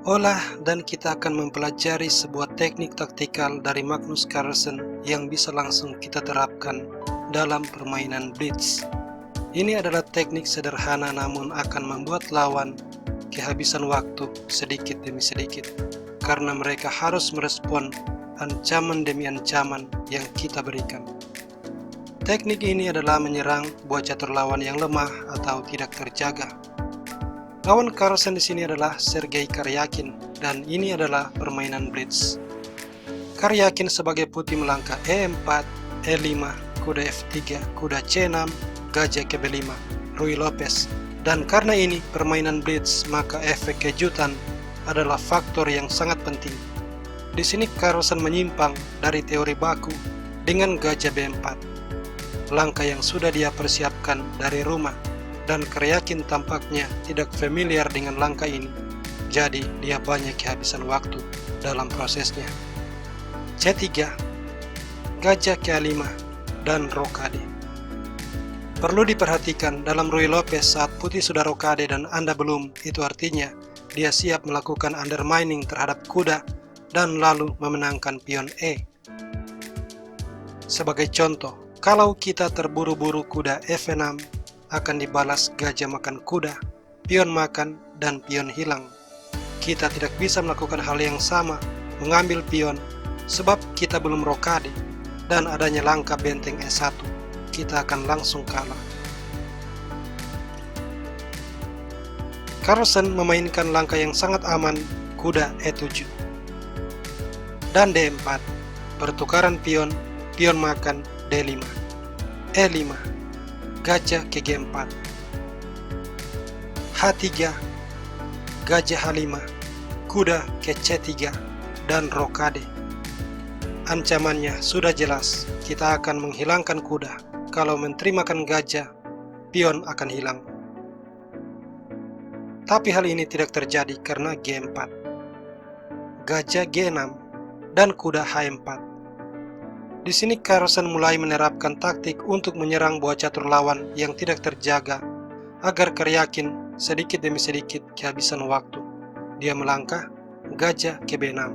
Olah dan kita akan mempelajari sebuah teknik taktikal dari Magnus Carlsen yang bisa langsung kita terapkan dalam permainan blitz. Ini adalah teknik sederhana namun akan membuat lawan kehabisan waktu sedikit demi sedikit karena mereka harus merespon ancaman demi ancaman yang kita berikan. Teknik ini adalah menyerang buah catur lawan yang lemah atau tidak terjaga. Lawan Carlsen di sini adalah Sergei Karyakin dan ini adalah permainan blitz. Karyakin sebagai putih melangkah E4, E5, kuda F3, kuda C6, gajah ke B5, Ruy Lopez. Dan karena ini permainan blitz, maka efek kejutan adalah faktor yang sangat penting. Di sini Carlsen menyimpang dari teori baku dengan gajah B4. Langkah yang sudah dia persiapkan dari rumah, dan Karyakin tampaknya tidak familiar dengan langkah ini, jadi dia banyak kehabisan waktu dalam prosesnya. C3, gajah ke A5, dan rokade. Perlu diperhatikan dalam Ruy Lopez saat putih sudah rokade dan Anda belum, itu artinya dia siap melakukan undermining terhadap kuda dan lalu memenangkan pion E. Sebagai contoh, kalau kita terburu-buru kuda F6, akan dibalas gajah makan kuda, pion makan, dan pion hilang. Kita tidak bisa melakukan hal yang sama, mengambil pion, sebab kita belum rokade, dan adanya langkah benteng E1, kita akan langsung kalah. Carlsen memainkan langkah yang sangat aman, kuda E7. Dan D4, pertukaran pion, pion makan, D5, E5, gajah ke G4, H3, gajah H5, kuda ke C3, dan rokade. Ancamannya sudah jelas, kita akan menghilangkan kuda. Kalau menteri makan gajah, pion akan hilang. Tapi hal ini tidak terjadi karena G4, gajah G6, dan kuda H4. Di sini Carlsen mulai menerapkan taktik untuk menyerang buah catur lawan yang tidak terjaga agar Karyakin sedikit demi sedikit kehabisan waktu. Dia melangkah gajah ke B6,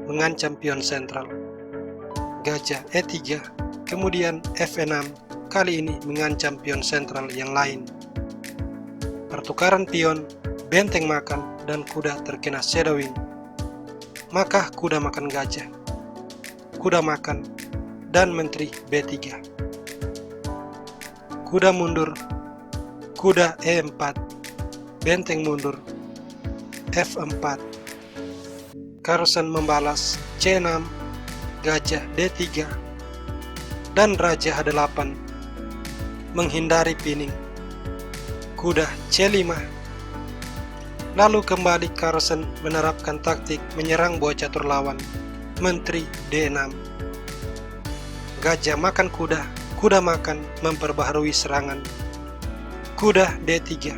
mengancam pion sentral. Gajah E3, kemudian F6, kali ini mengancam pion sentral yang lain. Pertukaran pion, benteng makan, dan kuda terkena shadowing. Maka kuda makan gajah, kuda makan, dan menteri B3. Kuda mundur, kuda E4, benteng mundur, F4. Carlsen membalas C6, gajah D3, dan raja H8, menghindari pining, kuda C5. Lalu kembali Carlsen menerapkan taktik menyerang buah catur lawan, menteri D6. Gajah makan kuda, kuda makan, memperbaharui serangan, kuda D3,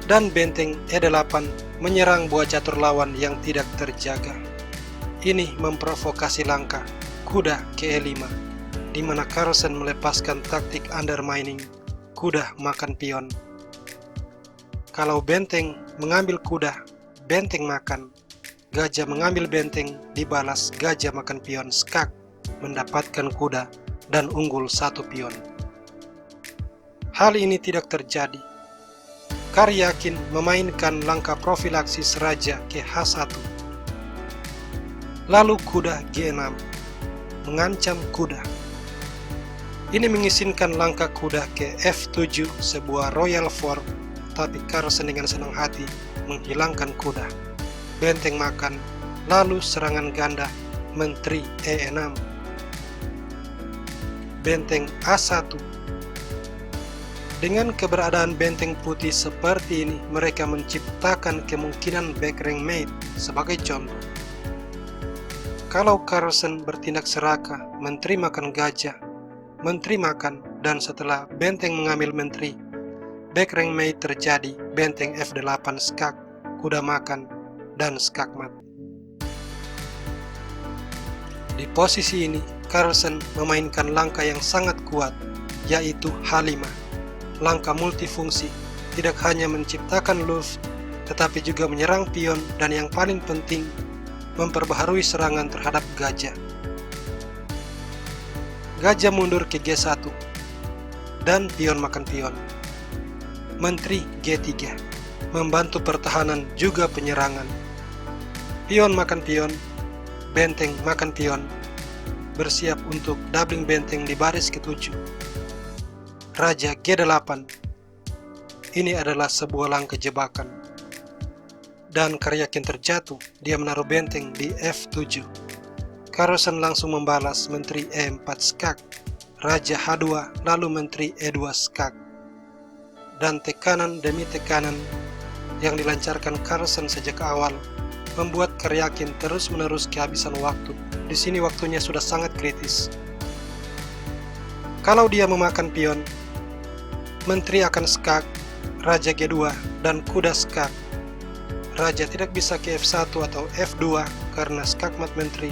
dan benteng E8 menyerang buah catur lawan yang tidak terjaga. Ini memprovokasi langkah kuda ke E5, di mana Carlsen melepaskan taktik undermining, kuda makan pion. Kalau benteng mengambil kuda, benteng makan, gajah mengambil benteng, dibalas gajah makan pion skak, mendapatkan kuda dan unggul satu pion. Hal ini tidak terjadi. Karyakin memainkan langkah profilaksis raja ke H1. Lalu kuda G6, mengancam kuda. Ini mengizinkan langkah kuda ke F7, sebuah royal fork, tapi Carlsen dengan senang hati menghilangkan kuda. Benteng makan, lalu serangan ganda, menteri E6. Benteng A1. Dengan keberadaan benteng putih seperti ini, mereka menciptakan kemungkinan back rank mate. Sebagai contoh, kalau Carlsen bertindak serakah, menteri makan gajah, menteri makan, dan setelah benteng mengambil menteri, back rank mate terjadi, benteng F8 skak, kuda makan, dan skak mat. Di posisi ini, Carlsen memainkan langkah yang sangat kuat, yaitu H5. Langkah multifungsi, tidak hanya menciptakan loop, tetapi juga menyerang pion dan yang paling penting, memperbaharui serangan terhadap gajah. Gajah mundur ke G1 dan pion makan pion. Menteri G3 membantu pertahanan juga penyerangan. Pion makan pion, benteng makan pion, bersiap untuk doubling benteng di baris ke-7. Raja G8. Ini adalah sebuah langkah jebakan. Dan Karyakin terjatuh, dia menaruh benteng di F7. Carlsen langsung membalas Menteri E4 skak, Raja H2, lalu Menteri E2 skak. Dan tekanan demi tekanan yang dilancarkan Carlsen sejak awal membuat Karyakin terus-menerus kehabisan waktu. Di sini waktunya sudah sangat kritis. Kalau dia memakan pion, Menteri akan skak, Raja G2 dan kuda skak. Raja tidak bisa ke F1 atau F2 karena skakmat Menteri.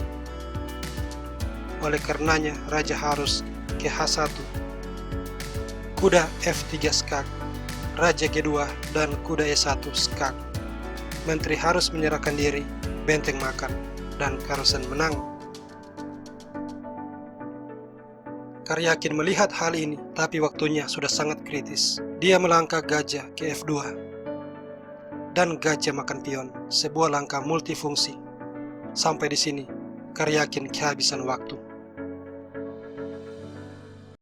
Oleh karenanya Raja harus ke H1. Kuda F3 skak, Raja G2 dan kuda E1 skak. Menteri harus menyerahkan diri, benteng makan, dan Carlsen menang. Karyakin melihat hal ini, tapi waktunya sudah sangat kritis. Dia melangkah gajah ke F2. Dan gajah makan pion, sebuah langkah multifungsi. Sampai di sini, Karyakin kehabisan waktu.